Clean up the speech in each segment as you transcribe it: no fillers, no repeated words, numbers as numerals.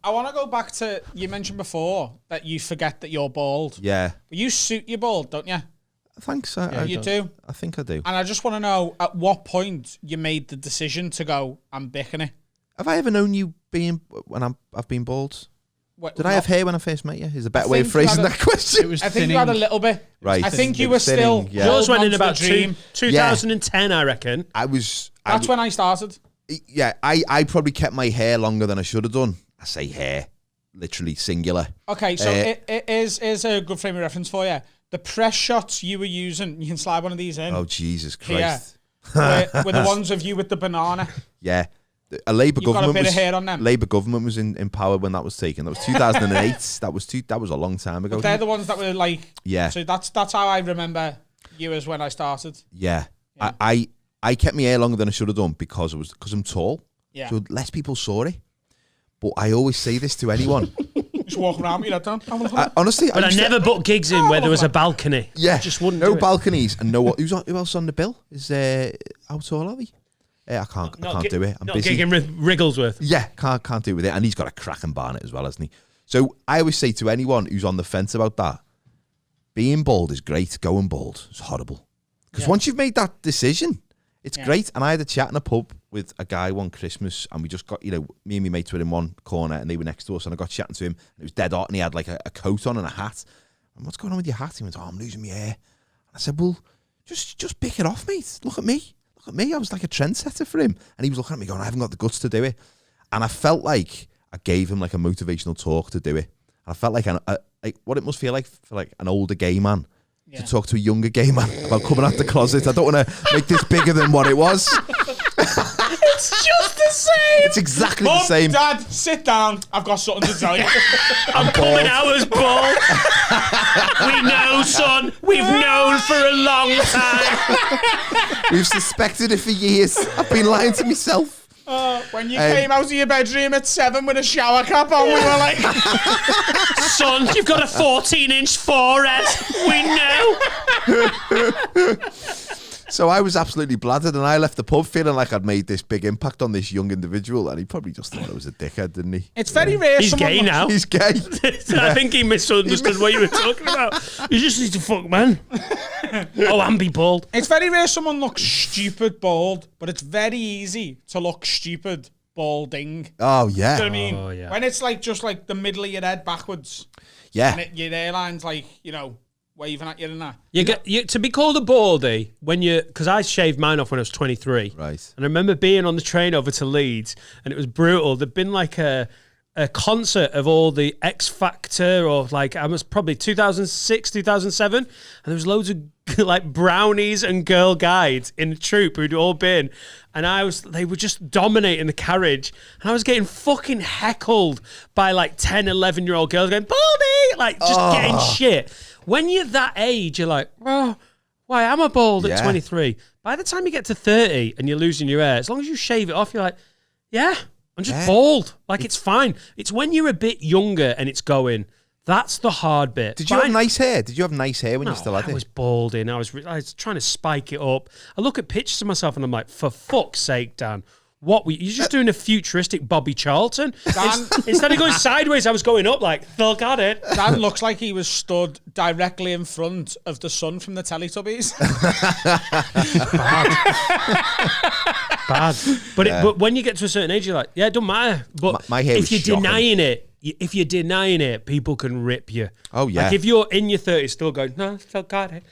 I want to go back to, you mentioned before that you forget that you're bald. Yeah. You suit your bald, don't you? Thanks. You do? I think I do. And I just want to know at what point you made the decision to go, I'm bicking it. Have I ever known you when I've been bald? Did I have hair when I first met you? Is a better way of phrasing that question. I think you had a little bit. Right. I think you were still. Yeah. Yours went in about 2010, I reckon. That's when I started. Yeah, I probably kept my hair longer than I should have done. I say hair, literally singular. Okay, so it is a good frame of reference for you. The press shots you were using, you can slide one of these in. Oh, Jesus Christ. Were the ones of you with the banana. Yeah. A Labour government got a bit of hair on them. Labour government was in power when that was taken. That was 2008. that was a long time ago. But they're the ones that were like. Yeah. So that's how I remember you as when I started. Yeah. I kept my hair longer than I should have done because I'm tall. Yeah. So less people saw it. But I always say this to anyone. Just walk around with that done. Honestly, but I never booked gigs in where there was a balcony. Yeah. I just wouldn't. No balconies and no. Who else on the bill? Is how tall are they? I can't do it. I'm busy. Not gigging Wrigglesworth. Yeah, can't do it with it. And he's got a cracking barnet as well, hasn't he? So I always say to anyone who's on the fence about that, being bald is great. Going bald is horrible. Because once you've made that decision, it's great. And I had a chat in a pub with a guy one Christmas, and we just got, me and my mates were in one corner, and they were next to us, and I got chatting to him, and it was dead hot, and he had like a coat on and a hat. And what's going on with your hat? He went, I'm losing my hair. And I said, well, just pick it off, mate. Look at me. I was like a trendsetter for him. And he was looking at me going, I haven't got the guts to do it. And I felt like I gave him like a motivational talk to do it. And I felt like like what it must feel like for like an older gay man to talk to a younger gay man about coming out the closet. I don't want to make this bigger than what it was. It's just the same. It's exactly the same. Dad, sit down. I've got something to tell you. I'm coming out as bald. We know, son. We've known for a long time. We've suspected it for years. I've been lying to myself. When you came out of your bedroom at 7 with a shower cap on, we were like, son, you've got a 14-inch forehead. We know. So I was absolutely bladdered, and I left the pub feeling like I'd made this big impact on this young individual, and he probably just thought I was a dickhead, didn't he? It's very rare. He's gay now. He's gay. I think he misunderstood what you were talking about. You just need to fuck, man. And be bald. It's very rare someone looks stupid bald, but it's very easy to look stupid balding. Oh, yeah. Do you know what I mean? Oh, yeah. When it's like just like the middle of your head backwards. Yeah. And your hairline's like, waving at you and that. You to be called a baldy because I shaved mine off when I was 23. Right. And I remember being on the train over to Leeds, and it was brutal. There'd been like a concert of all the X Factor, or like I was probably 2006, 2007, and there was loads of like brownies and girl guides in the troupe who'd all been, and they were just dominating the carriage, and I was getting fucking heckled by like 10, 11-year-old girls going, baldy, like just getting shit. When you're that age, you're like, oh, why am I bald at 23? By the time you get to 30 and you're losing your hair, as long as you shave it off, you're like, yeah, I'm just bald. Like, it's fine. It's when you're a bit younger and it's going, that's the hard bit. Did you have nice hair? Did you have nice hair when you still had it? I was balding. I was trying to spike it up. I look at pictures of myself and I'm like, for fuck's sake, Dan. You're just doing a futuristic Bobby Charlton. Instead of going sideways, I was going up like, look at it. Dan looks like he was stood directly in front of the sun from the Teletubbies. Bad. But when you get to a certain age, you're like, yeah, it don't matter. But my hair if was you're denying it, people can rip you. Oh, yeah. Like if you're in your 30s still going, no, still got it.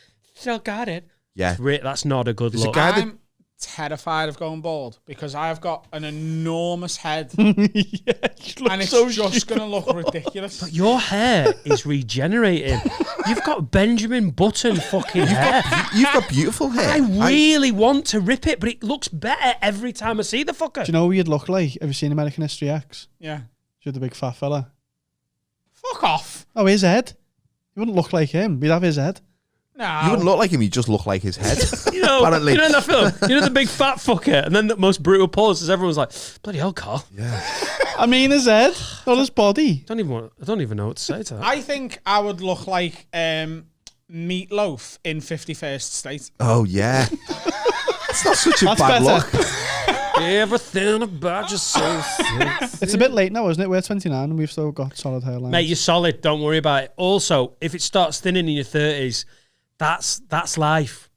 Yeah. That's not a good look. I'm terrified of going bald because I've got an enormous head and it's just going to look ridiculous. But your hair is regenerating. You've got Benjamin Button fucking hair. You've got beautiful hair. I really want to rip it, but it looks better every time I see the fucker. Do you know what you'd look like? Have you seen American History X? Yeah. You're the big fat fella. Fuck off. Oh, his head? You wouldn't look like him. You'd have his head. No. You wouldn't look like him, you just look like his head. Apparently. You know in that film, the big fat fucker, and then the most brutal pause is everyone's like, bloody hell, Carl. Yeah. I mean his head, not his body. I don't even know what to say to that. I think I would look like Meatloaf in 51st State. Oh, yeah. It's not such a bad better. look. Everything about you so sexy. It's a bit late now, isn't it? We're 29 and we've still got solid hairlines. Mate, you're solid. Don't worry about it. Also, if it starts thinning in your 30s, that's life.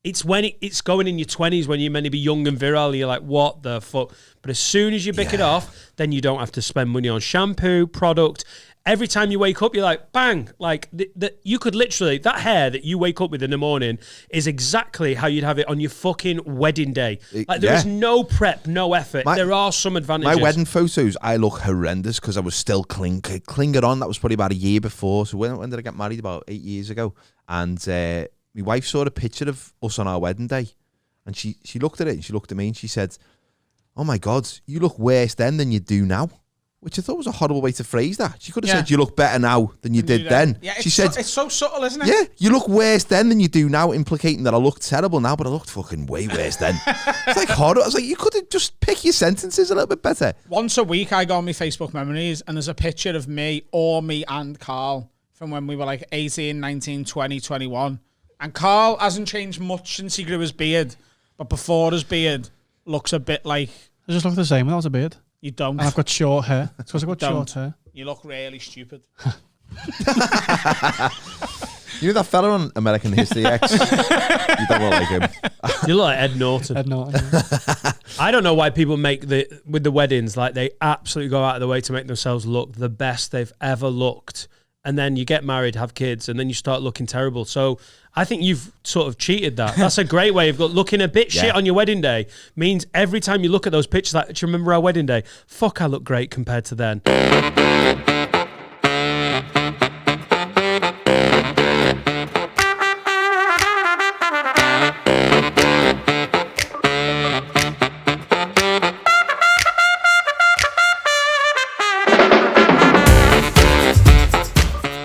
It's when it's going in your 20s when you're meant to be young and virile. You're like, what the fuck? But as soon as you pick it off, then you don't have to spend money on shampoo, product. Every time you wake up, you're like, bang. Like, you could literally, that hair that you wake up with in the morning is exactly how you'd have it on your fucking wedding day. Like, there is no prep, no effort. There are some advantages. My wedding photos, I look horrendous because I was still clinging on. That was probably about a year before. So when did I get married? About 8 years ago. And my wife saw a picture of us on our wedding day. And she looked at it and she looked at me and she said, oh my God, you look worse then than you do now. Which I thought was a horrible way to phrase that. She could have said, you look better now than you did then. Yeah, she said, it's so subtle, isn't it? Yeah, you look worse then than you do now, implicating that I look terrible now, but I looked fucking way worse then. It's like horrible. I was like, you could have just pick your sentences a little bit better. Once a week, I go on my Facebook memories, and there's a picture of me and Carl from when we were like 18, 19, 20, 21. And Carl hasn't changed much since he grew his beard, but before his beard looks a bit like... I just look the same without a beard. You don't. And I've got short hair. It's because I've got short hair. You look really stupid. You know that fella on American History X? You don't look like him. You look like Ed Norton. Ed Norton. Yeah. I don't know why people make with the weddings, like they absolutely go out of the way to make themselves look the best they've ever looked. And then you get married, have kids, and then you start looking terrible. So I think you've sort of cheated that. That's a great way of looking a bit shit on your wedding day. Means every time you look at those pictures, like, do you remember our wedding day? Fuck, I look great compared to then.